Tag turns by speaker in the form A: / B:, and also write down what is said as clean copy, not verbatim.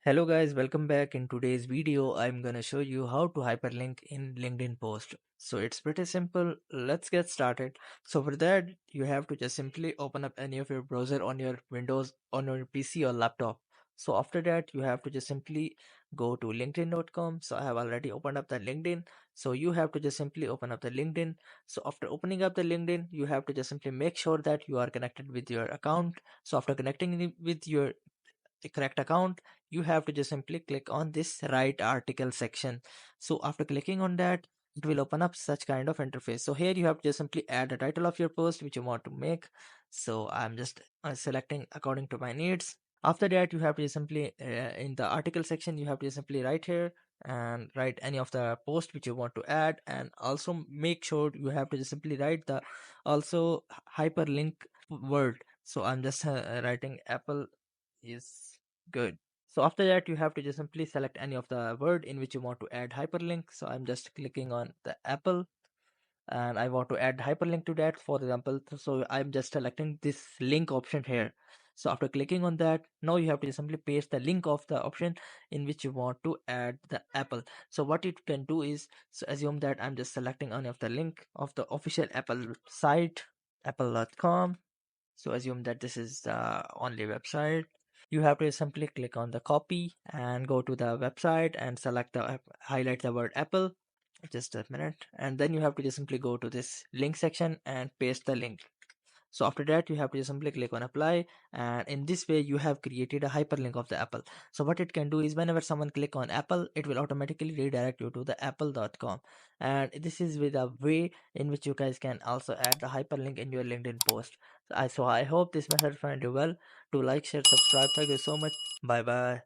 A: Hello guys, welcome back. In today's video, I'm gonna show you how to hyperlink in LinkedIn post. So it's pretty simple. Let's get started. So for that, you have to just simply open up any of your browser on your Windows, on your PC or laptop. So after that, you have to just simply go to linkedin.com. So I have already opened up the LinkedIn. So you have to just simply open up the LinkedIn. So after opening up the LinkedIn, you have to just simply make sure that you are connected with your account. So after connecting it with your the correct account, you have to just simply click on this write article section. So after clicking on that, it will open up such kind of interface. So here you have to just simply add the title of your post which you want to make. So I'm just selecting according to my needs. After that, you have to just simply in the article section, you have to just simply write here and write any of the post which you want to add, and also make sure you have to just simply write the also hyperlink word. So I'm just writing Apple is good. So after that, you have to just simply select any of the word in which you want to add hyperlink. So I'm just clicking on the Apple and I want to add hyperlink to that, for example. So I'm just selecting this link option here. So after clicking on that, now you have to simply paste the link of the option in which you want to add the Apple. So what you can do is, so assume that I'm just selecting any of the link of the official Apple site, apple.com. So assume that this is the only website. You have to simply click on the copy and go to the website and select the highlight the word Apple. Just a minute. And then you have to just simply go to this link section and paste the link. So after that, you have to just simply click on apply, and in this way you have created a hyperlink of the Apple. So what it can do is whenever someone click on Apple, it will automatically redirect you to the apple.com. And this is with a way in which you guys can also add the hyperlink in your LinkedIn post. So I hope this method find you well. To like, share, subscribe. Thank you so much. Bye bye.